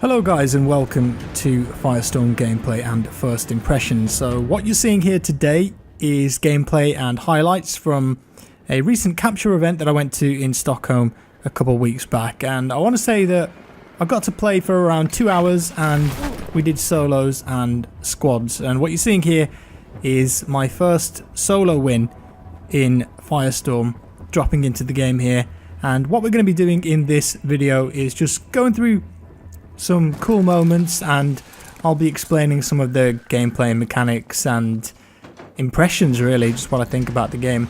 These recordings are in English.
Hello guys and welcome to Firestorm gameplay and first impressions. So what you're seeing here today is gameplay and highlights from a recent capture event that I went to in Stockholm a couple of weeks back, and I want to say that I got to play for around 2 hours and we did solos and squads, and what you're seeing here is my first solo win in Firestorm, dropping into the game here. And what we're going to be doing in this video is just going through some cool moments, and I'll be explaining some of the gameplay mechanics and impressions, really, just what I think about the game.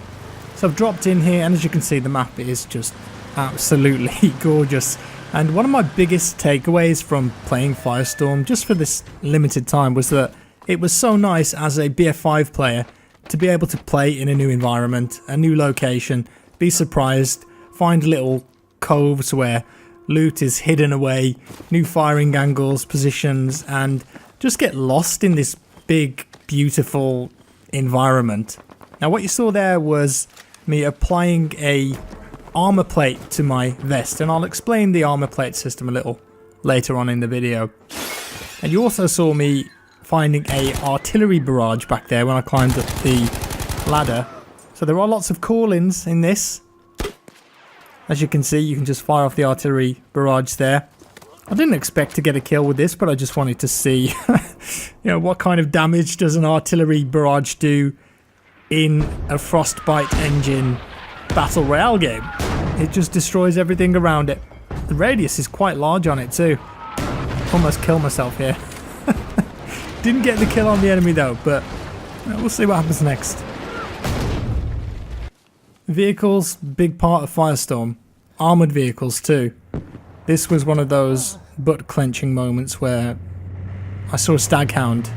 So I've dropped in here, and as you can see, the map is just absolutely gorgeous. And one of my biggest takeaways from playing Firestorm, just for this limited time, was that it was so nice as a BF5 player to be able to play in a new environment, a new location, be surprised, find little coves where loot is hidden away, new firing angles, positions, and just get lost in this big, beautiful environment. Now what you saw there was me applying a armor plate to my vest, and I'll explain the armor plate system a little later on in the video. And you also saw me finding a artillery barrage back there when I climbed up the ladder. So there are lots of call-ins in this. As you can see, you can just fire off the artillery barrage there. I didn't expect to get a kill with this, but I just wanted to see what kind of damage does an artillery barrage do in a Frostbite engine battle royale game. It just destroys everything around it. The radius is quite large on it too. Almost killed myself here. Didn't get the kill on the enemy though, but we'll see what happens next. Vehicles, big part of Firestorm. Armoured vehicles too. This was one of those butt-clenching moments where I saw a staghound,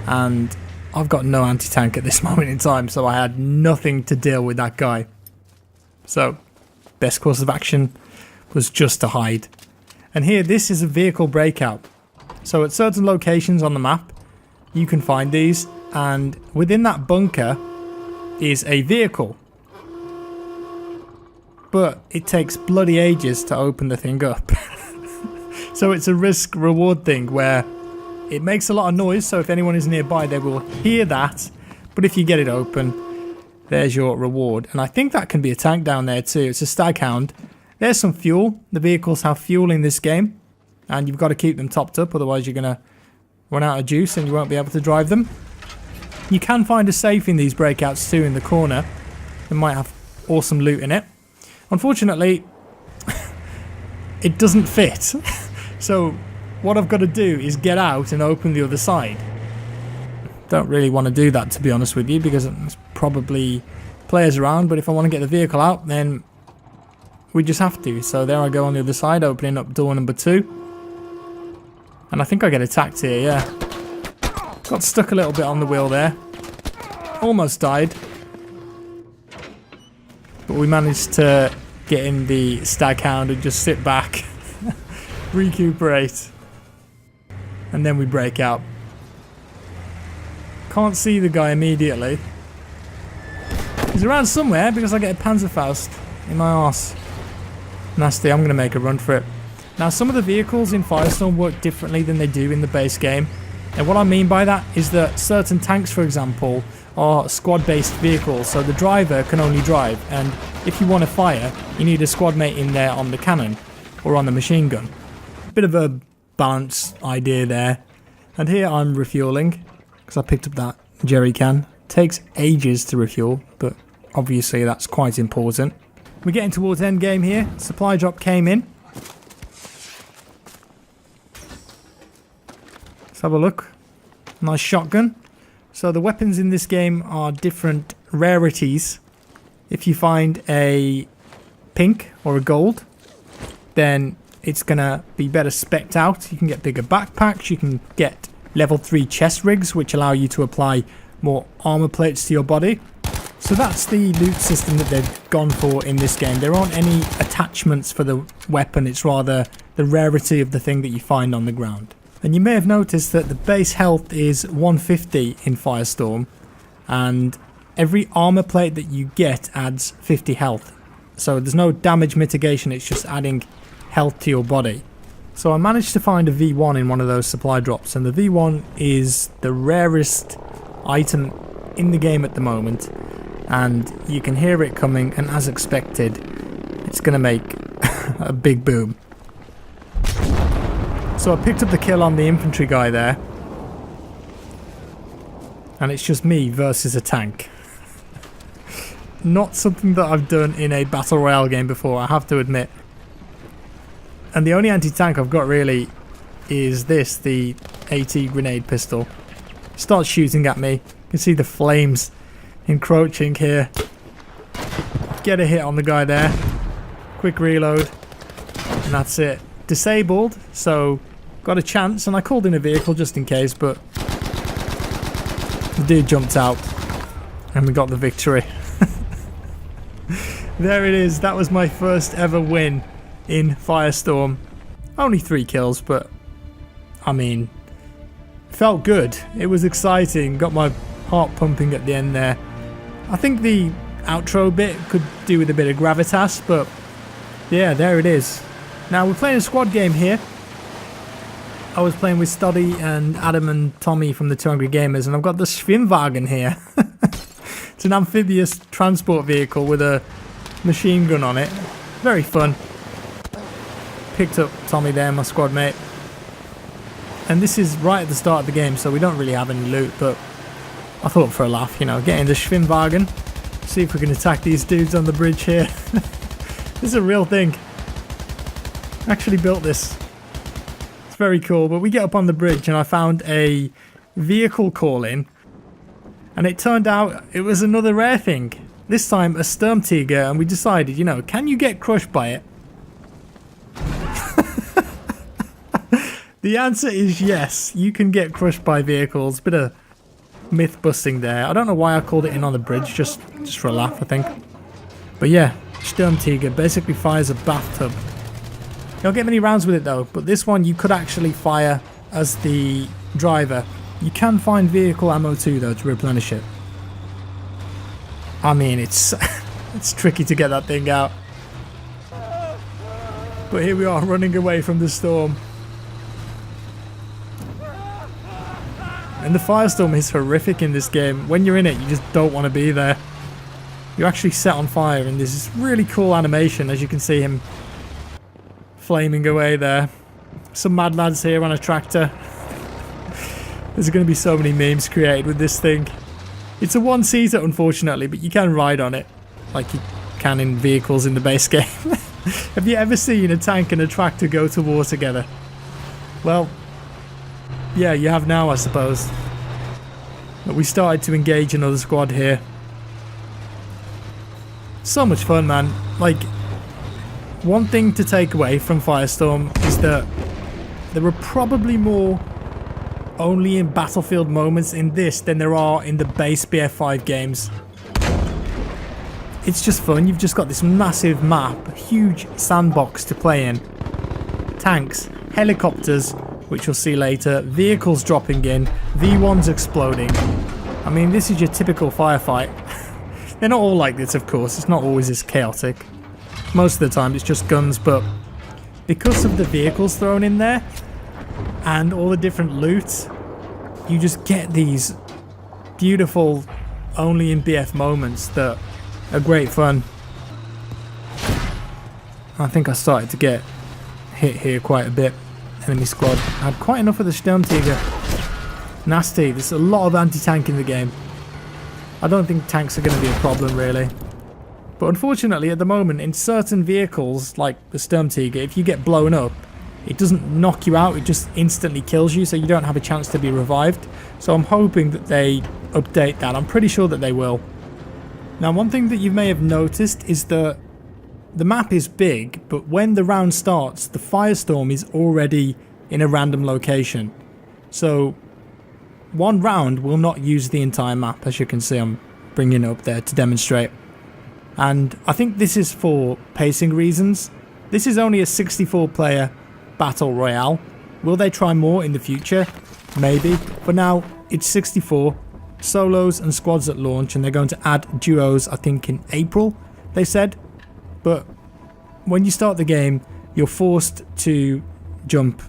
and I've got no anti-tank at this moment in time, so I had nothing to deal with that guy. So, best course of action was just to hide. And here, this is a vehicle breakout. So at certain locations on the map, you can find these, and within that bunker is a vehicle. But it takes bloody ages to open the thing up. So it's a risk-reward thing where it makes a lot of noise, so if anyone is nearby they will hear that, but if you get it open, there's your reward. And I think that can be a tank down there too. It's a staghound. There's some fuel. The vehicles have fuel in this game, and you've got to keep them topped up, otherwise you're going to run out of juice and you won't be able to drive them. You can find a safe in these breakouts too in the corner. It might have awesome loot in it. Unfortunately, it doesn't fit. So what I've got to do is get out and open the other side. Don't really want to do that, to be honest with you, because there's probably players around, but if I want to get the vehicle out, then we just have to. So there I go on the other side, opening up door number 2. And I think I get attacked here, yeah. Got stuck a little bit on the wheel there. Almost died. But we managed to get in the staghound and just sit back, recuperate, and then we break out. Can't see the guy immediately. He's around somewhere because I get a Panzerfaust in my arse. Nasty, I'm going to make a run for it. Now, some of the vehicles in Firestorm work differently than they do in the base game. And what I mean by that is that certain tanks, for example, are squad-based vehicles, so the driver can only drive, and if you want to fire, you need a squad mate in there on the cannon or on the machine gun. Bit of a balance idea there. And here I'm refueling because I picked up that jerry can. Takes ages to refuel, but obviously that's quite important. We're getting towards end game here. Supply drop came in. Let's have a look. Nice shotgun. So the weapons in this game are different rarities. If you find a pink or a gold, then it's going to be better specced out. You can get bigger backpacks, you can get level 3 chest rigs, which allow you to apply more armor plates to your body. So that's the loot system that they've gone for in this game. There aren't any attachments for the weapon, it's rather the rarity of the thing that you find on the ground. And you may have noticed that the base health is 150 in Firestorm, and every armor plate that you get adds 50 health. So there's no damage mitigation, it's just adding health to your body. So I managed to find a V1 in one of those supply drops, and the V1 is the rarest item in the game at the moment, and you can hear it coming, and as expected, it's going to make a big boom. So I picked up the kill on the infantry guy there, and it's just me versus a tank. Not something that I've done in a battle royale game before, I have to admit. And the only anti-tank I've got really is this, the AT grenade pistol. Starts shooting at me. You can see the flames encroaching here. Get a hit on the guy there. Quick reload. And that's it. Disabled, so got a chance. And I called in a vehicle just in case, but the dude jumped out. And we got the victory. There it is. That was my first ever win in Firestorm. Only 3 kills, but I mean, felt good. It was exciting. Got my heart pumping at the end there. I think the outro bit could do with a bit of gravitas, but yeah, there it is. Now we're playing a squad game here. I was playing with Stoddy and Adam and Tommy from the 200 Gamers, and I've got the Schwimmwagen here. It's an amphibious transport vehicle with a machine gun on it. Very fun. Picked up Tommy there, my squad mate. And this is right at the start of the game, so we don't really have any loot, but I thought for a laugh, you know, get in the Schwimmwagen, see if we can attack these dudes on the bridge here. This is a real thing. I actually built this. It's very cool, but we get up on the bridge and I found a vehicle call-in, and it turned out it was another rare thing. This time a Sturmtiger, and we decided, you know, can you get crushed by it? The answer is yes, you can get crushed by vehicles. Bit of myth busting there. I don't know why I called it in on the bridge, just for a laugh I think. But yeah, Sturmtiger basically fires a bathtub. You don't get many rounds with it though, but this one you could actually fire as the driver. You can find vehicle ammo too though to replenish it. I mean, it's it's tricky to get that thing out. But here we are running away from the storm. And the firestorm is horrific in this game. When you're in it, you just don't want to be there. You're actually set on fire, and there's this really cool animation, as you can see him flaming away there. Some mad lads here on a tractor. There's going to be so many memes created with this thing. It's a one-seater, unfortunately, but you can ride on it, like you can in vehicles in the base game. Have you ever seen a tank and a tractor go to war together? Well, yeah, you have now, I suppose. But we started to engage another squad here. So much fun, man. Like, one thing to take away from Firestorm is that there are probably more only in Battlefield moments in this than there are in the base BF5 games. It's just fun. You've just got this massive map, a huge sandbox to play in. Tanks, helicopters, which you'll see later, vehicles dropping in, V1s exploding. I mean, this is your typical firefight. They're not all like this, of course. It's not always this chaotic. Most of the time it's just guns, but because of the vehicles thrown in there and all the different loot, you just get these beautiful only in BF moments that are great fun. I think I started to get hit here quite a bit. Enemy squad. I had quite enough of the Sturmtiger. Nasty. There's a lot of anti-tank in the game. I don't think tanks are going to be a problem really. But unfortunately at the moment in certain vehicles like the Sturmtiger, if you get blown up, it doesn't knock you out, it just instantly kills you, so you don't have a chance to be revived. So I'm hoping that they update that. I'm pretty sure that they will. Now one thing that you may have noticed is that the map is big, but when the round starts, the firestorm is already in a random location. So one round will not use the entire map, as you can see I'm bringing it up there to demonstrate. And I think this is for pacing reasons. This is only a 64 player battle royale. Will they try more in the future? Maybe. For now, it's 64 solos and squads at launch, and they're going to add duos I think in April, they said. But when you start the game, you're forced to jump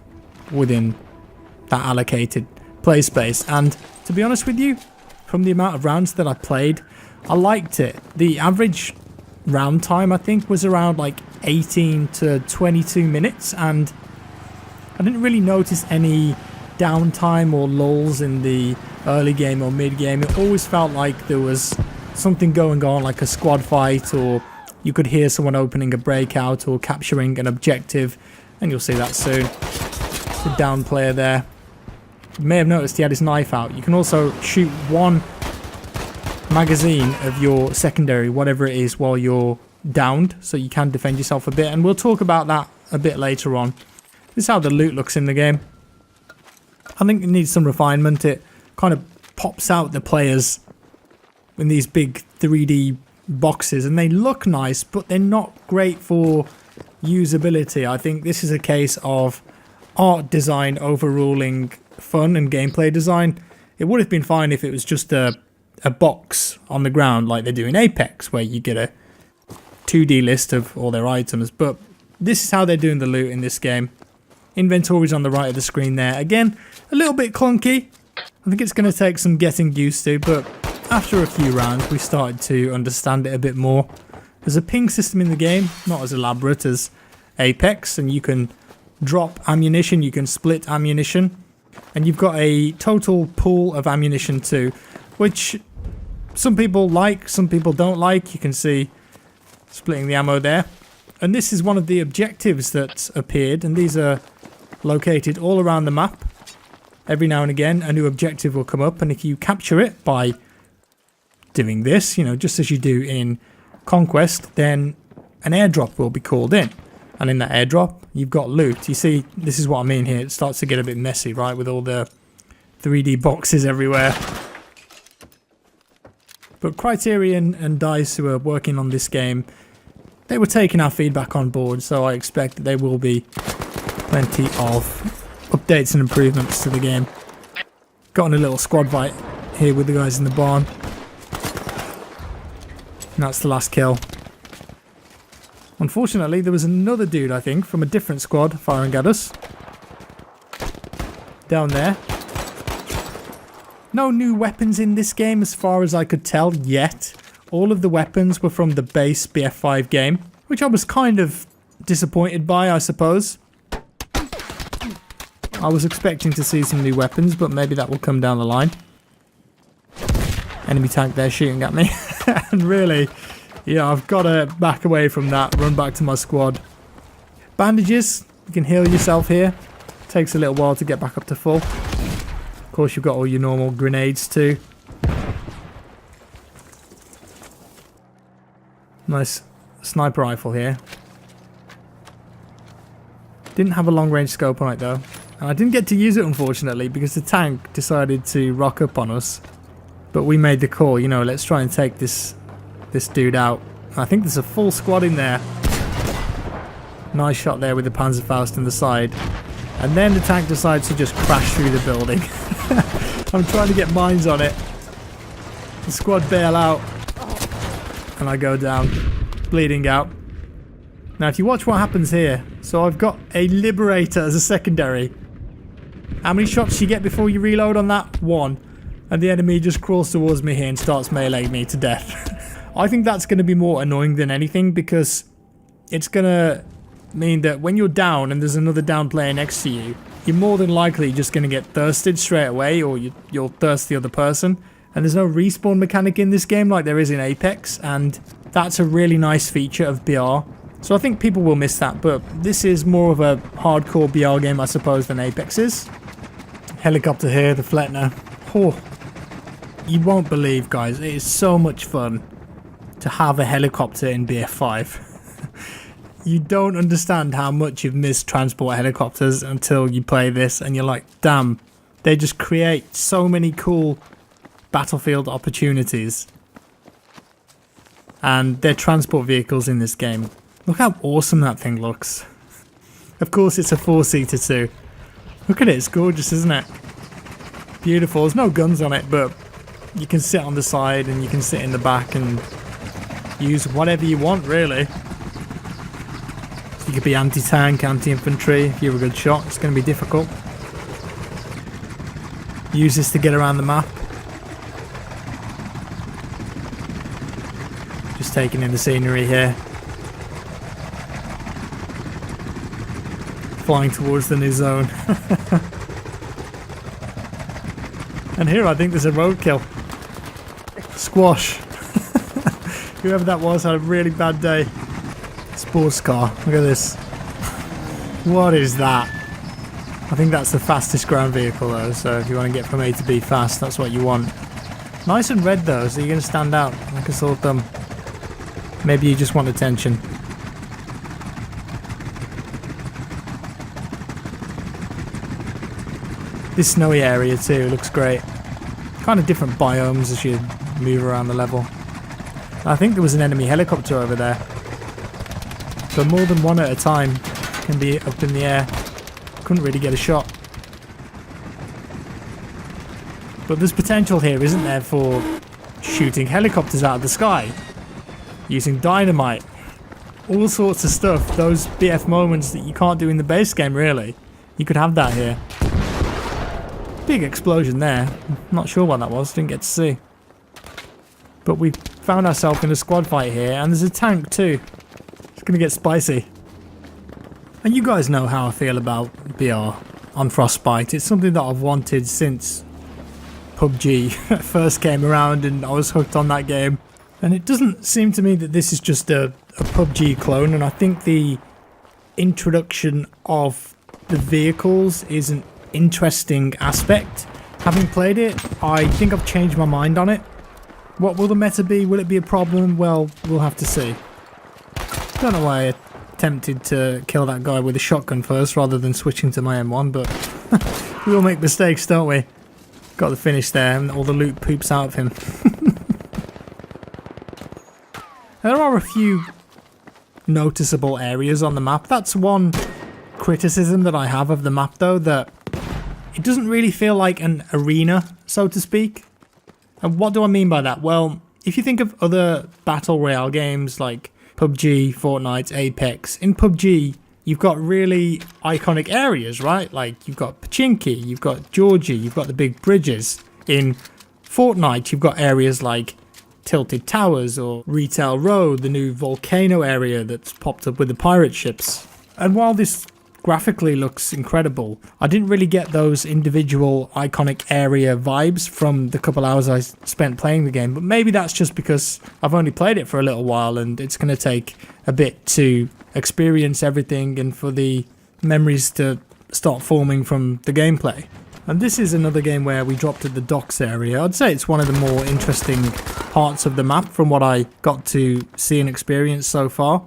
within that allocated play space. And to be honest with you, from the amount of rounds that I played, I liked it. The average round time I think was around like 18 to 22 minutes, and I didn't really notice any downtime or lulls in the early game or mid game. It always felt like there was something going on, like a squad fight, or you could hear someone opening a breakout or capturing an objective, and you'll see that soon. The down player there. You may have noticed he had his knife out. You can also shoot one magazine of your secondary, whatever it is, while you're downed, so you can defend yourself a bit, and we'll talk about that a bit later on. This is how the loot looks in the game. I think it needs some refinement. It kind of pops out the players in these big 3D boxes, and they look nice, but they're not great for usability. I think this is a case of art design overruling fun and gameplay design. It would have been fine if it was just a box on the ground like they do in Apex, where you get a 2D list of all their items, but this is how they're doing the loot in this game. Inventory's on the right of the screen there. Again, a little bit clunky. I think it's going to take some getting used to, but after a few rounds we started to understand it a bit more. There's a ping system in the game, not as elaborate as Apex, and you can drop ammunition, you can split ammunition, and you've got a total pool of ammunition too, which some people like, some people don't like. You can see splitting the ammo there. And this is one of the objectives that appeared, and these are located all around the map. Every now and again a new objective will come up, and if you capture it by doing this, you know, just as you do in Conquest, then an airdrop will be called in, and in that airdrop you've got loot. You see, this is what I mean here. It starts to get a bit messy, right, with all the 3D boxes everywhere. But Criterion and DICE, who are working on this game, they were taking our feedback on board, so I expect that there will be plenty of updates and improvements to the game. Got in a little squad fight here with the guys in the barn. And that's the last kill. Unfortunately, there was another dude, I think, from a different squad firing at us. Down there. No new weapons in this game as far as I could tell yet. All of the weapons were from the base BF5 game, which I was kind of disappointed by, I suppose. I was expecting to see some new weapons, but maybe that will come down the line. Enemy tank there shooting at me. And really, yeah, I've got to back away from that, run back to my squad. Bandages, you can heal yourself here. Takes a little while to get back up to full. Of course, you've got all your normal grenades too. Nice sniper rifle here. Didn't have a long range scope on it though. And I didn't get to use it, unfortunately, because the tank decided to rock up on us. But we made the call, you know, let's try and take this dude out. I think there's a full squad in there. Nice shot there with the Panzerfaust in the side. And then the tank decides to just crash through the building. I'm trying to get mines on it. The squad bail out. And I go down, bleeding out. Now if you watch what happens here, so I've got a Liberator as a secondary. How many shots you get before you reload on that? One. And the enemy just crawls towards me here and starts meleeing me to death. I think that's going to be more annoying than anything, because it's going to mean that when you're down and there's another down player next to you, you're more than likely just going to get thirsted straight away, or you'll thirst the other person. And there's no respawn mechanic in this game like there is in Apex, and that's a really nice feature of BR. So I think people will miss that, but this is more of a hardcore BR game, I suppose, than Apex is. Helicopter here, the Fletner. Oh, you won't believe, guys, it is so much fun to have a helicopter in BF5. You don't understand how much you've missed transport helicopters until you play this, and you're like, damn, they just create so many cool battlefield opportunities. And they're transport vehicles in this game. Look how awesome that thing looks. Of course it's a 4-seater too. Look at it, it's gorgeous, isn't it? Beautiful. There's no guns on it, but you can sit on the side and you can sit in the back and use whatever you want, really. So you could be anti-tank, anti-infantry. If you're a good shot, it's going to be difficult. Use this to get around the map. Just taking in the scenery here. Flying towards the new zone. And here I think there's a roadkill. Squash. Whoever that was had a really bad day. Sports car. Look at this. What is that? I think that's the fastest ground vehicle though, so if you want to get from A to B fast, that's what you want. Nice and red though, so you're going to stand out like a sore thumb. Maybe you just want attention. This snowy area too looks great. Kind of different biomes as you move around the level. I think there was an enemy helicopter over there. So more than one at a time can be up in the air. Couldn't really get a shot. But there's potential here, isn't there, for shooting helicopters out of the sky? Using dynamite. All sorts of stuff. Those BF moments that you can't do in the base game, really. You could have that here. Big explosion there. Not sure what that was, didn't get to see. But we found ourselves in a squad fight here, and there's a tank too. It's gonna get spicy. And you guys know how I feel about BR on Frostbite. It's something that I've wanted since PUBG first came around and I was hooked on that game. And it doesn't seem to me that this is just a PUBG clone, and I think the introduction of the vehicles is an interesting aspect. Having played it, I think I've changed my mind on it. What will the meta be? Will it be a problem? Well, we'll have to see. Don't know why I attempted to kill that guy with a shotgun first rather than switching to my M1, but we all make mistakes, don't we? Got the finish there and all the loot poops out of him. There are a few noticeable areas on the map. That's one criticism that I have of the map though, that it doesn't really feel like an arena, so to speak. And what do I mean by that? Well, if you think of other battle royale games like PUBG, Fortnite, Apex, in PUBG you've got really iconic areas, right? Like you've got Pachinki, you've got Georgie, you've got the big bridges. In Fortnite you've got areas like Tilted Towers or Retail Row, the new volcano area that's popped up with the pirate ships. And while this graphically looks incredible, I didn't really get those individual iconic area vibes from the couple hours I spent playing the game, but maybe that's just because I've only played it for a little while and it's going to take a bit to experience everything and for the memories to start forming from the gameplay. And this is another game where we dropped at the docks area. I'd say it's one of the more interesting parts of the map from what I got to see and experience so far.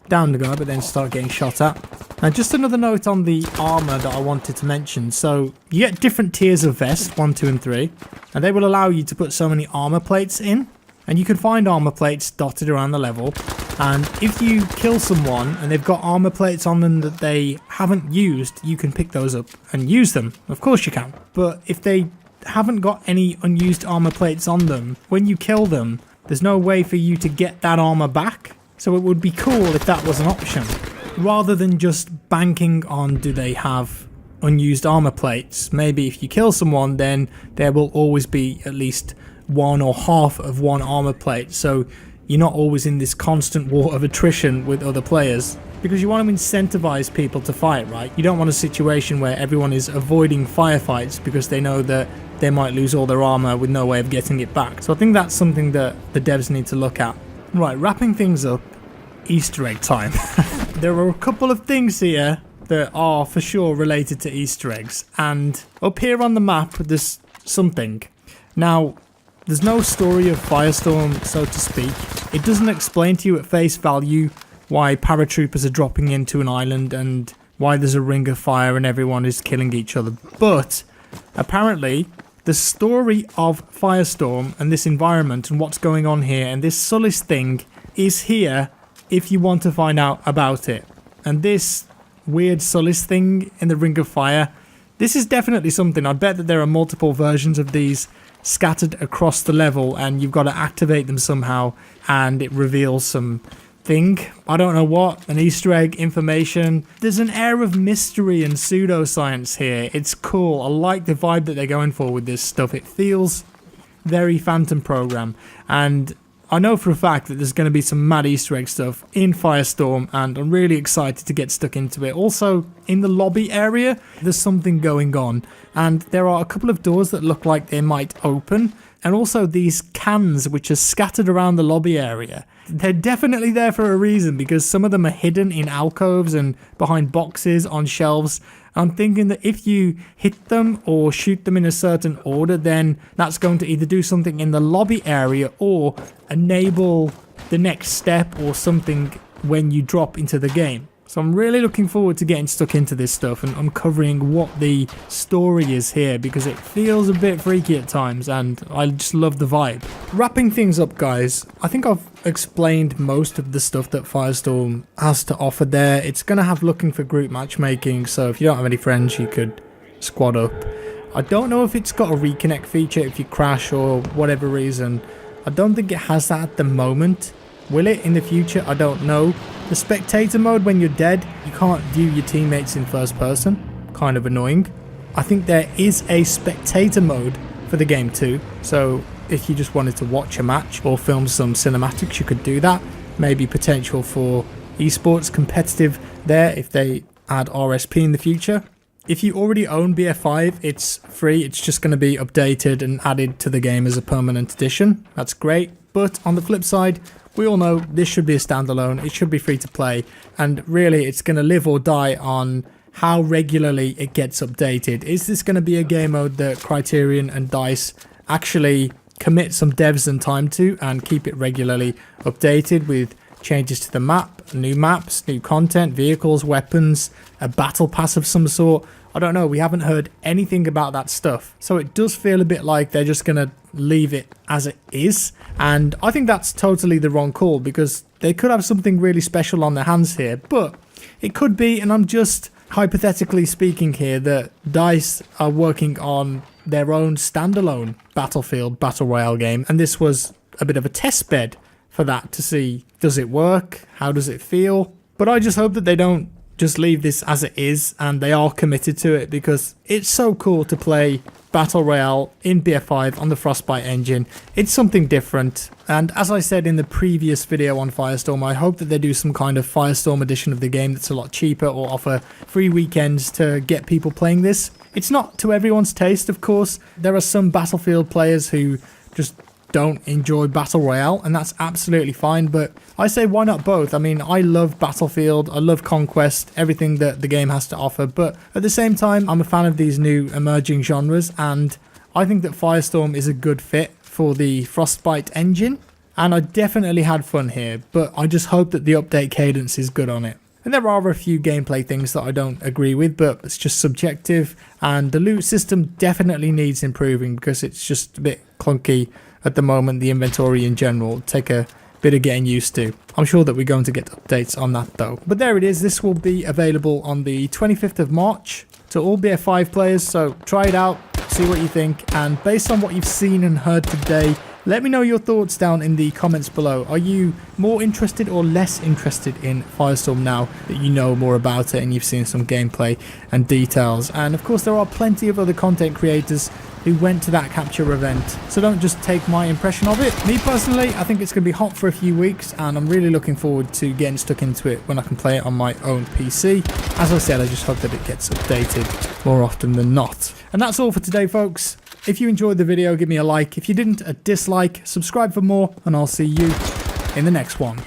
Down the guy, but then start getting shot at. Now just another note on the armor that I wanted to mention. So you get different tiers of vest, 1, 2 and 3, and they will allow you to put so many armor plates in, and you can find armor plates dotted around the level. And if you kill someone and they've got armor plates on them that they haven't used, you can pick those up and use them. Of course you can. But if they haven't got any unused armor plates on them, when you kill them, there's no way for you to get that armor back. So it would be cool if that was an option, rather than just banking on do they have unused armor plates. Maybe if you kill someone, then there will always be at least one or half of one armor plate, so you're not always in this constant war of attrition with other players, because you want to incentivize people to fight, right? You don't want a situation where everyone is avoiding firefights because they know that they might lose all their armor with no way of getting it back. So I think that's something that the devs need to look at. Right, wrapping things up, Easter egg time. There are a couple of things here that are for sure related to Easter eggs, and up here on the map there's something. Now, there's no story of Firestorm, so to speak. It doesn't explain to you at face value why paratroopers are dropping into an island and why there's a ring of fire and everyone is killing each other. But apparently the story of Firestorm and this environment and what's going on here and this Sulis thing is here if you want to find out about it. And this weird Sulis thing in the ring of fire, this is definitely something. I bet that there are multiple versions of these scattered across the level and you've got to activate them somehow, and it reveals some thing. I don't know what, an Easter egg, information. There's an air of mystery and pseudoscience here. It's cool. I like the vibe that they're going for with this stuff. It feels very Phantom Program, and I know for a fact that there's going to be some mad Easter egg stuff in Firestorm, and I'm really excited to get stuck into it. Also, in the lobby area, there's something going on, and there are a couple of doors that look like they might open, and also these cans which are scattered around the lobby area. They're definitely there for a reason, because some of them are hidden in alcoves and behind boxes on shelves. I'm thinking that if you hit them or shoot them in a certain order, then that's going to either do something in the lobby area or enable the next step or something when you drop into the game. So I'm really looking forward to getting stuck into this stuff and uncovering what the story is here, because it feels a bit freaky at times and I just love the vibe. Wrapping things up, guys, I think I've explained most of the stuff that Firestorm has to offer there. It's going to have looking for group matchmaking, so if you don't have any friends you could squad up. I don't know if it's got a reconnect feature if you crash or whatever reason. I don't think it has that at the moment. Will it in the future? I don't know. The spectator mode, when you're dead, you can't view your teammates in first person. Kind of annoying. I think there is a spectator mode for the game too. So if you just wanted to watch a match or film some cinematics, you could do that. Maybe potential for esports competitive there if they add RSP in the future. If you already own BF5, it's free. It's just going to be updated and added to the game as a permanent addition. That's great. But on the flip side, we all know this should be a standalone. It should be free to play. And really, it's going to live or die on how regularly it gets updated. Is this going to be a game mode that Criterion and DICE actually commit some devs and time to and keep it regularly updated with changes to the map, new maps, new content, vehicles, weapons, a battle pass of some sort? I don't know. We haven't heard anything about that stuff. So it does feel a bit like they're just going to leave it as it is. And I think that's totally the wrong call, because they could have something really special on their hands here. But it could be, and I'm just hypothetically speaking here, that DICE are working on their own standalone Battlefield Battle Royale game. And this was a bit of a test bed for that to see, does it work? How does it feel? But I just hope that they don't just leave this as it is and they are committed to it, because it's so cool to play Battle Royale in BF5 on the Frostbite engine. It's something different, and as I said in the previous video on Firestorm, I hope that they do some kind of Firestorm edition of the game that's a lot cheaper, or offer free weekends to get people playing this. It's not to everyone's taste, of course. There are some Battlefield players who just don't enjoy Battle Royale, and that's absolutely fine, but I say why not both? I mean, I love Battlefield, I love Conquest, everything that the game has to offer, but at the same time, I'm a fan of these new emerging genres, and I think that Firestorm is a good fit for the Frostbite engine, and I definitely had fun here, but I just hope that the update cadence is good on it. And there are a few gameplay things that I don't agree with, but it's just subjective, and the loot system definitely needs improving because it's just a bit clunky at the moment. The inventory in general take a bit of getting used to. I'm sure that we're going to get updates on that though. But there it is. This will be available on the 25th of March to all BF5 players, so try it out, see what you think, and based on what you've seen and heard today, let me know your thoughts down in the comments below. Are you more interested or less interested in Firestorm now that you know more about it and you've seen some gameplay and details? And of course there are plenty of other content creators who went to that capture event, so don't just take my impression of it. Me personally, I think it's going to be hot for a few weeks, and I'm really looking forward to getting stuck into it when I can play it on my own PC. As I said, I just hope that it gets updated more often than not. And that's all for today, folks. If you enjoyed the video, give me a like. If you didn't, a dislike. Subscribe for more, and I'll see you in the next one.